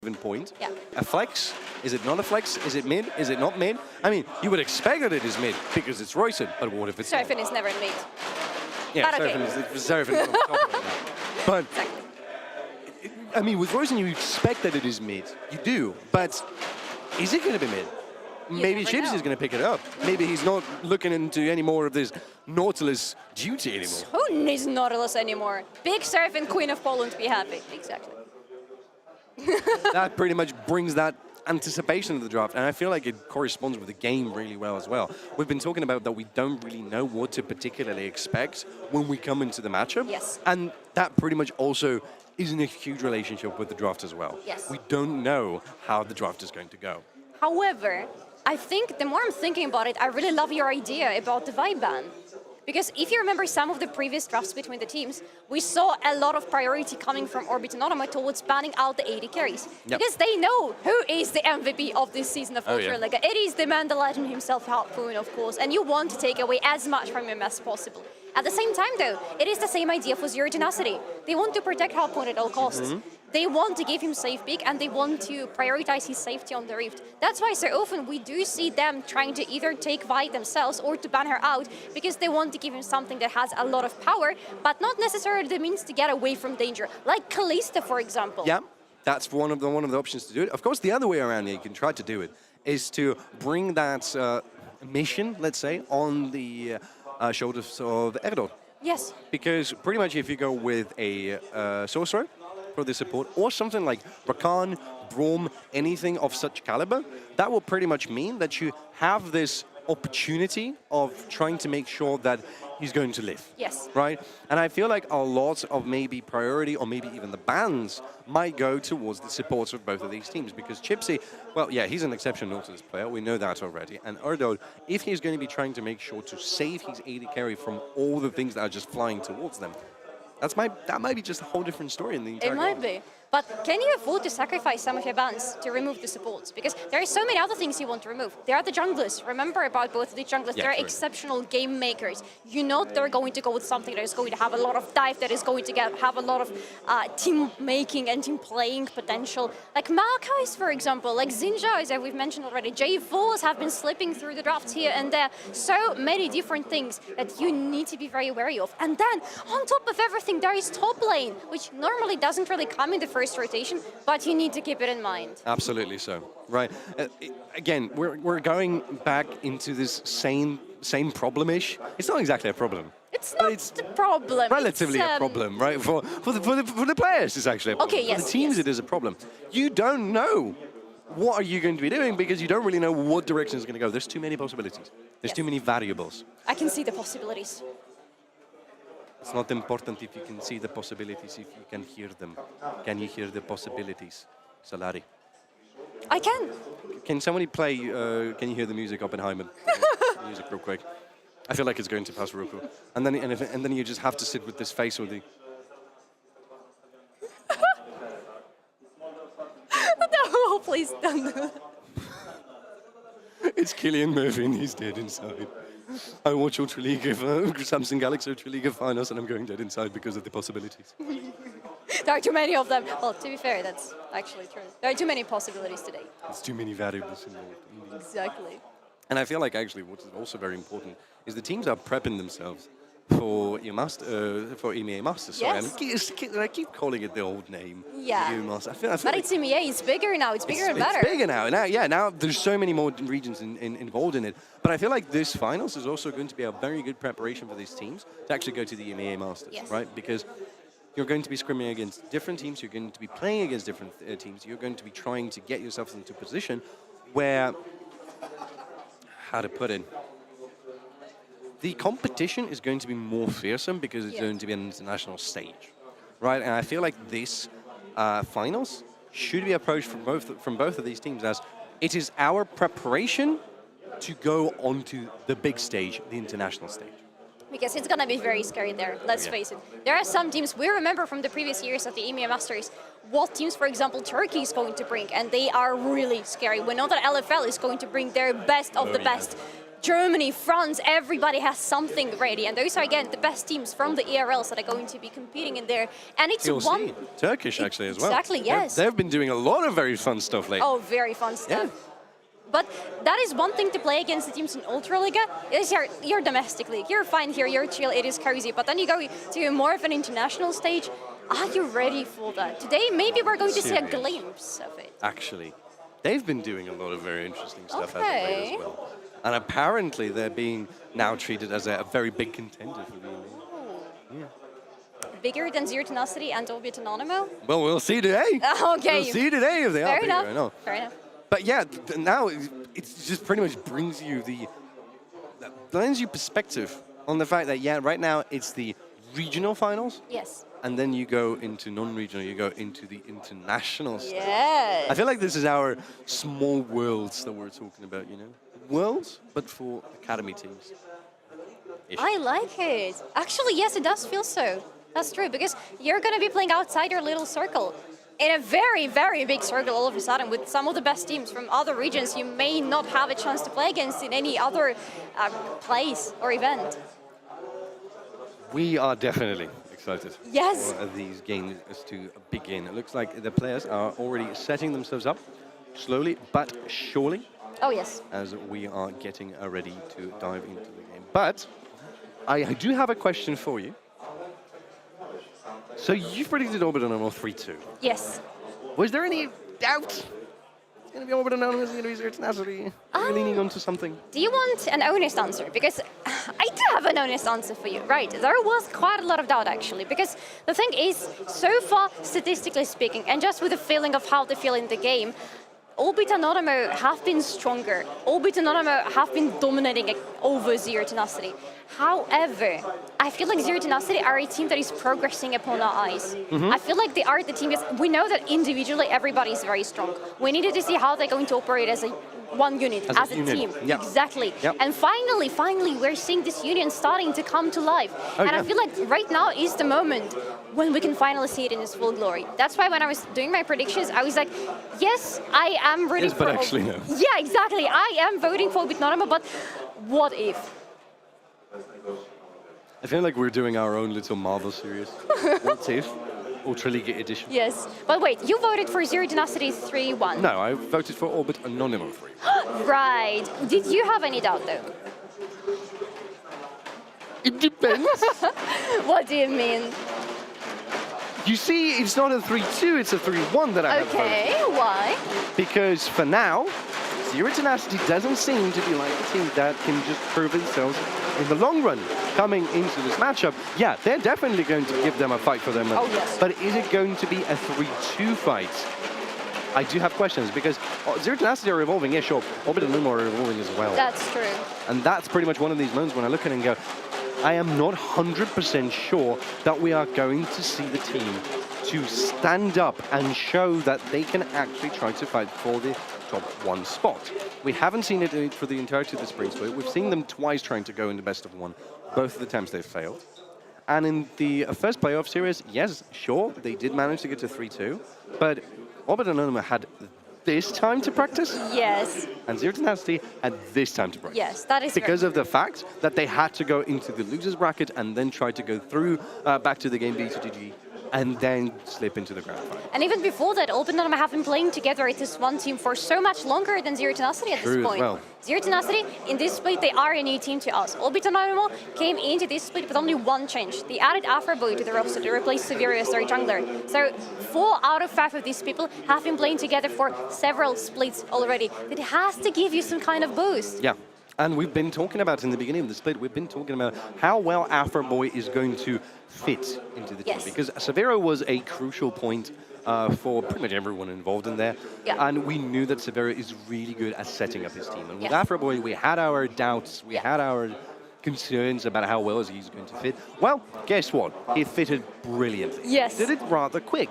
given point. Yeah. A flex? Is it not a flex? Is it mid? Is it not mid? I mean, you would expect that it is mid because it's Royson, but what if it's not? Seraphine is never in mid. Yeah, But Seraphine is on top of it. But, Exactly. I mean, with Royson, you expect that it is mid. You do, but is it going to be mid? Maybe never Chips know. is going to pick it up. Maybe he's not looking into any more of this Nautilus duty anymore. Who needs Nautilus anymore? Big Seraphine, Queen of Poland, be happy. Exactly. That pretty much brings that anticipation of the draft, and I feel like it corresponds with the game really well as well. We've been talking about that we don't really know what to particularly expect when we come into the matchup. Yes. And that pretty much also is in a huge relationship with the draft as well. Yes. We don't know how the draft is going to go. However, I think the more I'm thinking about it, I really love your idea about the vibe ban. Because if you remember some of the previous drafts between the teams, we saw a lot of priority coming from Orbit and Anonymo towards banning out the AD carries. Yep. Because they know who is the MVP of this season of Ultraliga. It is the man, the legend himself, Harpoon, of course, and you want to take away as much from him as possible. At the same time, though, it is the same idea for Zero Tenacity. They want to protect Harpoon at all costs. They want to give him safe pick, and they want to prioritize his safety on the Rift. That's why so often we do see them trying to either take Vi themselves or to ban her out, because they want to give him something that has a lot of power, but not necessarily the means to get away from danger, like Kalista, for example. Yeah, that's one of the options to do it. Of course, the other way around, you can try to do it, is to bring that mission, let's say, on the shoulders of Erdol. Yes. Because pretty much if you go with a sorcerer for the support, or something like Rakan, Braum, anything of such caliber, that will pretty much mean that you have this opportunity of trying to make sure that he's going to live. Yes. Right? And I feel like a lot of maybe priority, or maybe even the bans, might go towards the supports of both of these teams. Because Chipsy, well, yeah, he's an exceptional Nautilus player. We know that already. And Erdol, if he's going to be trying to make sure to save his AD carry from all the things that are just flying towards them, that might be just a whole different story in the entire It might game. be. But can you afford to sacrifice some of your bans to remove the supports? Because there are so many other things you want to remove. There are the junglers. Remember about both of the junglers. Yeah, they're true. exceptional game makers. You know they're going to go with something that is going to have a lot of dive, that is going to have a lot of team making and team playing potential. Like Maokai's, for example, like Xinjia's that we've mentioned already. J4s have been slipping through the drafts here and there. So many different things that you need to be very wary of. And then, on top of everything, there is top lane, which normally doesn't really come in the first rotation, but you need to keep it in mind. Absolutely so, right? Again, we're going back into this same problem-ish. It's not exactly a problem. It's not the problem. Relatively it's, a problem, right? For the players, it's actually a problem. Okay, yes, For the teams, yes. it is a problem. You don't know what are you going to be doing because you don't really know what direction it's going to go. There's too many possibilities. There's Yes. too many variables. I can see the possibilities. It's not important if you can see the possibilities, if you can hear them. Can you hear the possibilities? Solari. I can. Can somebody play, can you hear the music, Oppenheimer? Music real quick. I feel like it's going to pass real quick. And then you just have to sit with this face or the... No, please don't do that. It's Killian Murphy and he's dead inside. I watch Ultraliga, Samsung Galaxy Ultraliga finals, and I'm going dead inside because of the possibilities. There are too many of them. Well, to be fair, that's actually true. There are too many possibilities today. There's too many variables involved. Exactly. And I feel like actually what's also very important is the teams are prepping themselves for EMEA Masters. Sorry, Yes. I keep calling it the old name. Yeah. EMEA Masters. I feel But like it's EMEA, it's bigger now, it's bigger and better. It's bigger now. Now there's so many more regions involved in it. But I feel like this finals is also going to be a very good preparation for these teams to actually go to the EMEA Masters, Yes. right? Because you're going to be scrimming against different teams, you're going to be playing against different teams, you're going to be trying to get yourself into a position where, how to put it, the competition is going to be more fearsome because it's going to be an international stage, right? And I feel like this finals should be approached from both of these teams as it is our preparation to go onto the big stage, the international stage. Because it's going to be very scary there, let's face it. There are some teams, we remember from the previous years of the EMEA Masters, what teams, for example, Turkey is going to bring, and they are really scary. We know that LFL is going to bring their best of the best. Germany, France, everybody has something ready. And those are, again, the best teams from the ERLs that are going to be competing in there. And it's TLC, Turkish actually as well. Exactly, yes. They've been doing a lot of very fun stuff lately. Oh, very fun stuff. But that is one thing to play against the teams in Ultraliga. Is your domestic league. You're fine here, you're chill, it is cozy. But then you go to more of an international stage. Are you ready for that? Today, maybe we're going to see a glimpse of it. Actually, they've been doing a lot of very interesting stuff as of late as well. And apparently they're being now treated as a very big contender for the ENG. Bigger than Zero Tenacity and Orbit Anonymo? Well, we'll see today. Okay. We'll see today if they are bigger or not. Fair enough. But yeah, now it just pretty much brings you lends you perspective on the fact that, yeah, right now it's the regional finals. Yes. And then you go into non-regional, you go into the international stuff. Yes. I feel like this is our small worlds that we're talking about, you know? Worlds, but for academy teams. I like it. Actually, yes, it does feel so. That's true, because you're going to be playing outside your little circle. In a very, very big circle all of a sudden with some of the best teams from other regions you may not have a chance to play against in any other place or event. We are definitely excited yes. for these games to begin. It looks like the players are already setting themselves up slowly but surely. Oh, yes. As we are getting ready to dive into the game. But I do have a question for you. So you've predicted Orbit Anonymo 3-2. Yes. Was there any doubt? It's going to be Orbit Anonymo, it's going to be Zero Tenacity. Are you leaning onto something? Do you want an honest answer? Because I do have an honest answer for you. Right, there was quite a lot of doubt actually. Because the thing is, so far, statistically speaking, and just with the feeling of how they feel in the game, Orbit Anonymo have been stronger. Orbit Anonymo have been dominating over Zero Tenacity. However, I feel like Zero Tenacity are a team that is progressing upon our eyes. I feel like they are the team, we know that individually everybody is very strong. We needed to see how they're going to operate as one unit, as a team. Yep. Exactly. Yep. And finally, we're seeing this union starting to come to life. I feel like right now is the moment when we can finally see it in its full glory. That's why when I was doing my predictions, I was like, yes, I am rooting for... But actually no. Yeah, exactly. I am voting for Orbit Anonymo, but what if? I feel like we're doing our own little Marvel series. What if? Ultraliga edition. Yes. But wait, you voted for Zero Tenacity 3-1. No, I voted for Orbit Anonymo 3. Right. Did you have any doubt though? It depends. What do you mean? You see, it's not a 3-2, it's a 3-1 that I have voted. Okay, why? Because for now, Zero Tenacity doesn't seem to be like a team that can just prove themselves in the long run. Coming into this matchup, yeah, they're definitely going to give them a fight for them. Oh, yes. But is it going to be a 3-2 fight? I do have questions because Zero Tenacity are evolving, yeah, sure. Orbit and Anonymo are evolving as well. That's true. And that's pretty much one of these moments when I look at it and go, I am not 100% sure that we are going to see the team to stand up and show that they can actually try to fight for the top one spot. We haven't seen it for the entirety of the spring split. We've seen them twice trying to go in the best of one. Both of the times they've failed. And in the first playoff series, yes, sure, they did manage to get to 3-2, but Orbit Anonymo had this time to practice. Yes. And Zero Tenacity had this time to practice. Yes, that is because of the fact that they had to go into the losers bracket and then try to go through back to the game B2GG and then slip into the grand final. And even before that, Orbit Anonymo have been playing together as this one team for so much longer than Zero Tenacity at this point. Well. Zero Tenacity, in this split, they are a new team to us. Orbit Anonymo came into this split with only one change. They added Afroboy to the roster to replace Severio as their jungler. So 4 out of 5 of these people have been playing together for several splits already. It has to give you some kind of boost. Yeah. And we've been talking about, in the beginning of the split, we've been talking about how well Afroboy is going to fit into the team. Because Severo was a crucial point for pretty much everyone involved in there. Yeah. And we knew that Severo is really good at setting up his team. And with Afroboy, we had our doubts, we had our concerns about how well he's going to fit. Well, guess what? He fitted brilliantly. Yes. Did it rather quick,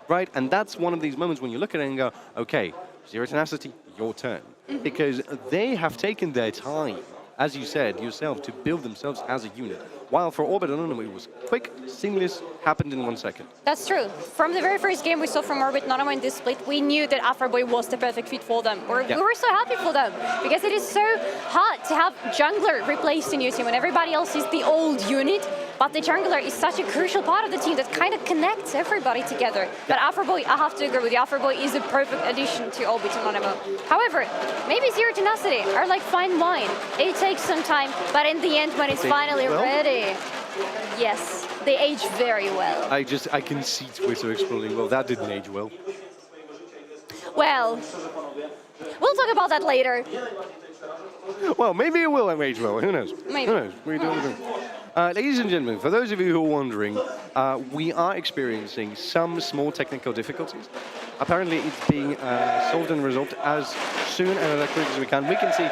right? And that's one of these moments when you look at it and go, okay, Zero Tenacity, your turn. Because they have taken their time, as you said yourself, to build themselves as a unit. While for Orbit Anonymo, it was quick, seamless, happened in 1 second. That's true. From the very first game we saw from Orbit Anonymo in this split, we knew that Afroboy was the perfect fit for them. We were so happy for them, because it is so hard to have jungler replace the new team when everybody else is the old unit. But the jungler is such a crucial part of the team that kind of connects everybody together. But Afroboy, I have to agree with you, Afroboy is a perfect addition to Orbit Anonymo. However, maybe Zero Tenacity are like fine wine. It takes some time, but in the end, when it's finally ready, yes, they age very well. I can see Twitter exploding. Well, that didn't age well. Well, we'll talk about that later. Well, maybe it will age well. Who knows? Maybe. Who knows? We don't know. Ladies and gentlemen, for those of you who are wondering, we are experiencing some small technical difficulties. Apparently, it's being solved and resolved as soon and as quick as we can. We can see,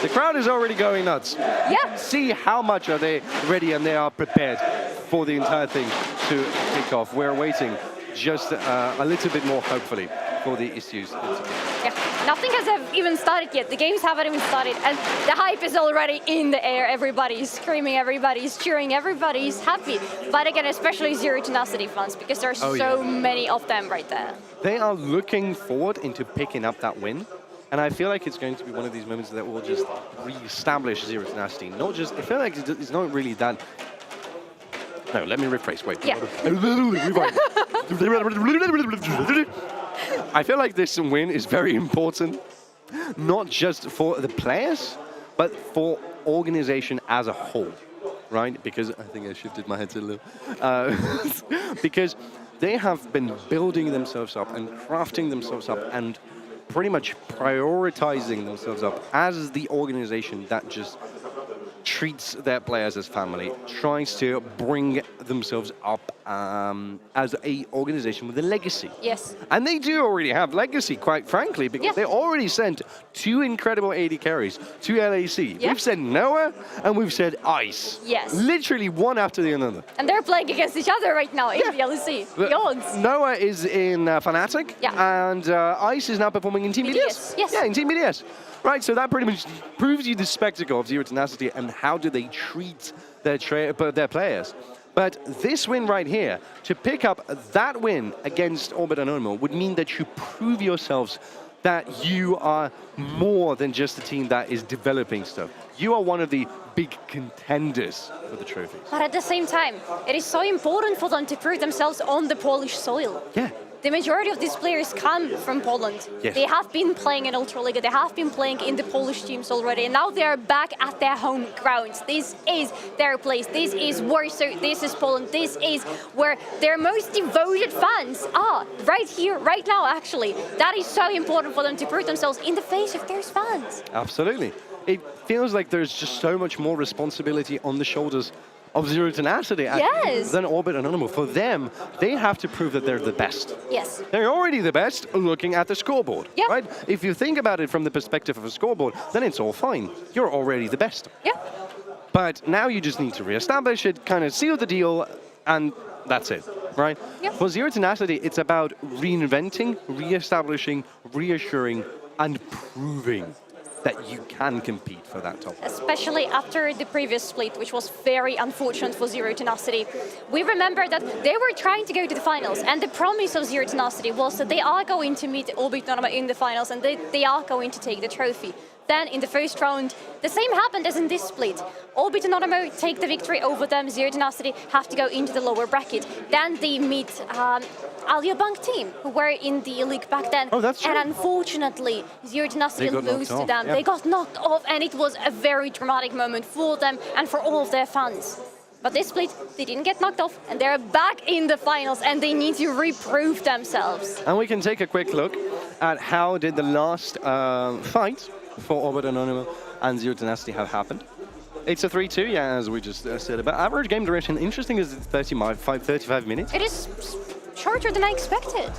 the crowd is already going nuts. Yeah. See how much are they ready and they are prepared for the entire thing to kick off. We're waiting just a little bit more, hopefully, for the issues. Yeah, nothing has even started yet. The games haven't even started, and the hype is already in the air. Everybody's screaming, everybody's cheering, everybody's happy. But again, especially Zero Tenacity fans, because there are so many of them right there. They are looking forward into picking up that win. And I feel like it's going to be one of these moments that will just re-establish Zero Tenacity. Not just, I feel like it's not really that. No, let me rephrase. Wait. Yeah. I feel like this win is very important, not just for the players, but for organization as a whole, right? Because I think I shifted my head a little. Because they have been building themselves up and crafting themselves up and pretty much prioritizing themselves up as the organization that just treats their players as family, tries to bring themselves up as a organization with a legacy. Yes. And they do already have legacy, quite frankly, because they already sent 2 incredible AD carries to LAC. Yeah. We've sent Noah and we've sent Ice. Yes. Literally one after the other. And they're playing against each other right now in the LEC. The odds. Noah is in Fnatic, and Ice is now performing in Team BDS. Yes. Yeah, in Team BDS. Right, so that pretty much proves you the spectacle of Zero Tenacity and how do they treat their players. But this win right here, to pick up that win against Orbit Anonymo would mean that you prove yourselves that you are more than just a team that is developing stuff. You are one of the big contenders for the trophies. But at the same time, it is so important for them to prove themselves on the Polish soil. Yeah. The majority of these players come from Poland. Yes. They have been playing in Ultraliga, they have been playing in the Polish teams already, and now they are back at their home grounds. This is their place, this is Warsaw, this is Poland, this is where their most devoted fans are, right here, right now actually. That is so important for them to prove themselves in the face of their fans. Absolutely. It feels like there's just so much more responsibility on the shoulders of Zero Tenacity than Orbit Anonymo. For them, they have to prove that they're the best. Yes. They're already the best looking at the scoreboard, right? If you think about it from the perspective of a scoreboard, then it's all fine. You're already the best. Yeah. But now you just need to reestablish it, kind of seal the deal, and that's it, right? Yep. For Zero Tenacity, it's about reinventing, reestablishing, reassuring, and proving that you can compete for that top. Especially after the previous split, which was very unfortunate for Zero Tenacity. We remember that they were trying to go to the finals, and the promise of Zero Tenacity was that they are going to meet Orbit Anonymo in the finals, and they are going to take the trophy. Then in the first round, the same happened as in this split. Orbit Anonymo take the victory over them, Zero Tenacity have to go into the lower bracket. Then they meet Alisia Bank team, who were in the league back then. Oh, that's true. And unfortunately, Zero Tenacity lose to them. Yeah. They got knocked off, and it was a very dramatic moment for them and for all of their fans. But this split, they didn't get knocked off, and they're back in the finals, and they need to reprove themselves. And we can take a quick look at how did the last fight for Orbit Anonymo and Zero Tenacity have happened. It's a 3-2, yeah, as we just said. About average game duration, interesting, is 35 minutes. It is shorter than I expected.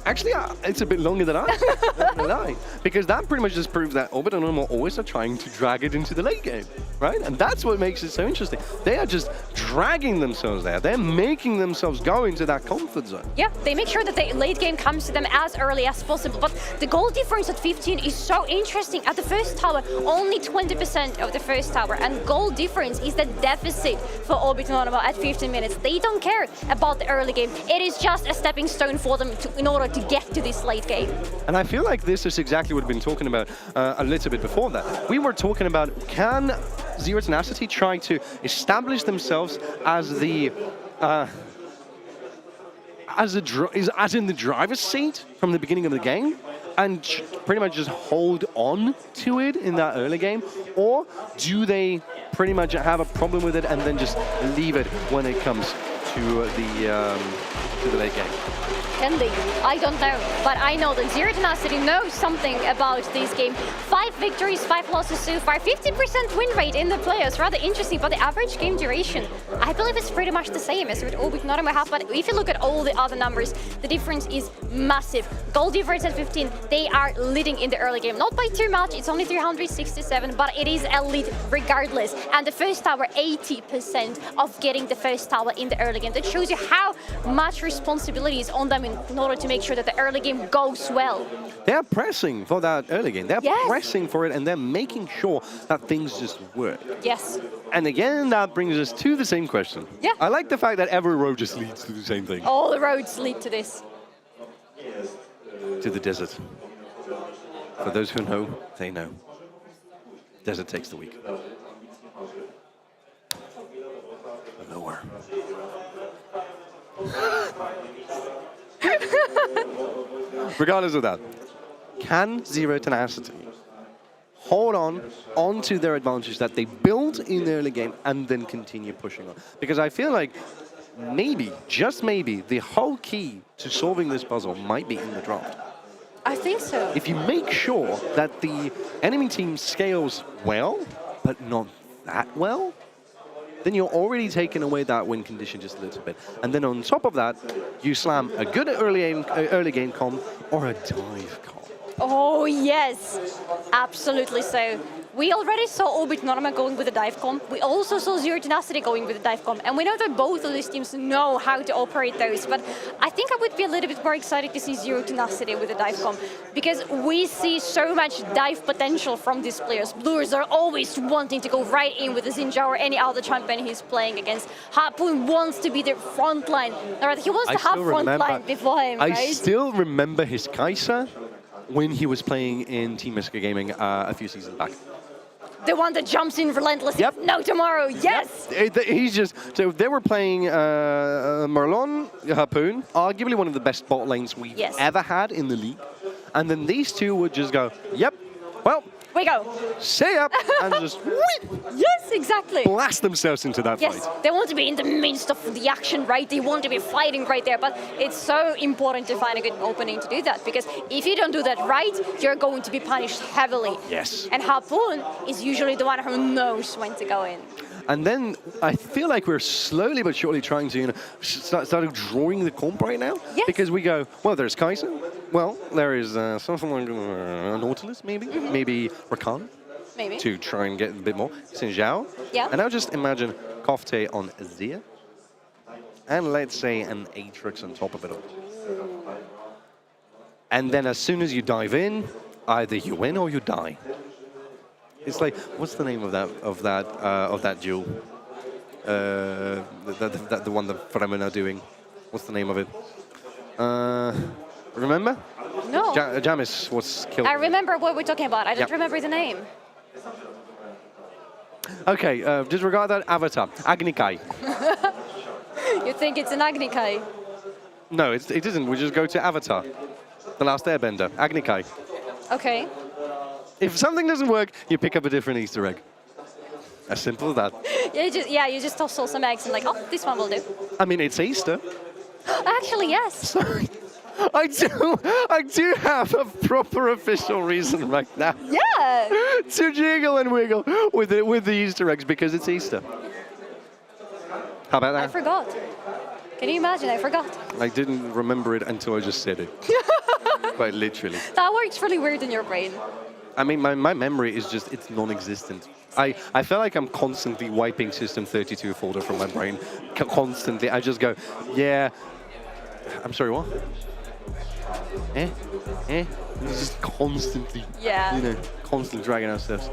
Actually, it's a bit longer than I thought, not gonna lie. Because that pretty much just proves that Orbit and Anonymo always are trying to drag it into the late game, right? And that's what makes it so interesting. They are just dragging themselves there. They're making themselves go into that comfort zone. Yeah, they make sure that the late game comes to them as early as possible. But the goal difference at 15 is so interesting. At the first tower, only 20% of the first tower. And goal difference is the deficit for Orbit and Anonymo at 15 minutes. They don't care about the early game. It is just a stepping stone for them in order to get to this late game. And I feel like this is exactly what we've been talking about a little bit before that. We were talking about, can Zero Tenacity try to establish themselves as the as in the driver's seat from the beginning of the game and pretty much just hold on to it in that early game, or do they pretty much have a problem with it and then just leave it when it comes to the late game? Can they? I don't know, but I know that Zero Tenacity knows something about this game. 5 victories, 5 losses so far, 50% win rate in the playoffs. Rather interesting, but the average game duration, I believe it's pretty much the same as with Orbit and Anonymo have, but if you look at all the other numbers, the difference is massive. Goal difference at 15, they are leading in the early game. Not by too much, it's only 367, but it is a lead regardless. And the first tower, 80% of getting the first tower in the early game. That shows you how much responsibility is on them in order to make sure that the early game goes well. They're pressing for that early game. They're Yes. pressing for it, and they're making sure that things just work. Yes. And again, that brings us to the same question. Yeah. I like the fact that every road just leads to the same thing. All the roads lead to this. To the desert. For those who know, they know. Desert takes the week. Nowhere. Regardless of that, can Zero Tenacity hold on to their advantage that they build in the early game and then continue pushing on? Because I feel like maybe, just maybe, the whole key to solving this puzzle might be in the draft. I think so. If you make sure that the enemy team scales well, but not that well, then you're already taking away that win condition just a little bit. And then on top of that, you slam a good early game comp or a dive comp. Oh, yes. Absolutely so. We already saw Orbit and Anonymo going with a dive comp. We also saw Zero Tenacity going with a dive comp. And we know that both of these teams know how to operate those. But I think I would be a little bit more excited to see Zero Tenacity with a dive comp, because we see so much dive potential from these players. Bluers are always wanting to go right in with a Xinjiao or any other champion he's playing against. Harpoon wants to be their front line. Or he wants to have front line before him, right? I still remember his Kaiser when he was playing in Team Miska Gaming a few seasons back. The one that jumps in relentlessly. Yep. No tomorrow, yes! Yep. He's just, so they were playing Merlon, Harpoon, arguably one of the best bot lanes we've ever had in the league. And then these two would just go, yep, well, we go. See ya, and just yes, exactly. blast themselves into that Yes, fight. they want to be in the midst of the action, right? They want to be fighting right there, but it's so important to find a good opening to do that, because if you don't do that right, you're going to be punished heavily. Yes. And Harpoon is usually the one who knows when to go in. And then I feel like we're slowly but surely trying to, start drawing the comp right now. Yes. Because we go, well, there's Kaiser. Well, there is something like Nautilus, maybe. Maybe Rakan. Maybe. To try and get a bit more. Xinjiao. Yeah. And now just imagine Kofte on Azir. And let's say an Aatrox on top of it all. And then as soon as you dive in, either you win or you die. It's like, what's the name of that duel? The one that Fremen are doing. What's the name of it? Remember? No. Jamis was killed. I remember what we're talking about. I don't remember the name. Okay, disregard that. Avatar. Agnikai. You think it's an Agnikai? No, it isn't. We just go to Avatar. The Last Airbender. Agnikai. Okay. If something doesn't work, you pick up a different Easter egg. As simple as that. You just toss some eggs and like, oh, this one will do. I mean, it's Easter. Actually, yes. Sorry. I do have a proper official reason right now. Yeah. To jiggle and wiggle with the Easter eggs because it's Easter. How about that? I forgot. Can you imagine? I forgot. I didn't remember it until I just said it. Quite literally. That works really weird in your brain. I mean, my memory is just, it's non-existent. I feel like I'm constantly wiping System32 folder from my brain. Constantly. I just go, yeah. I'm sorry, what? It's just constantly, constantly dragging out stuff.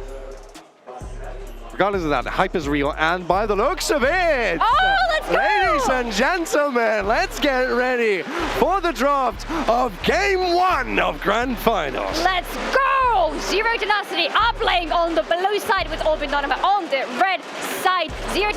Regardless of that, the hype is real, and by the looks of it, let's go! Ladies and gentlemen, let's get ready for the draft of Game 1 of Grand Finals. Let's go! Zero Tenacity are playing on the blue side with Anonymo on the red side. Zero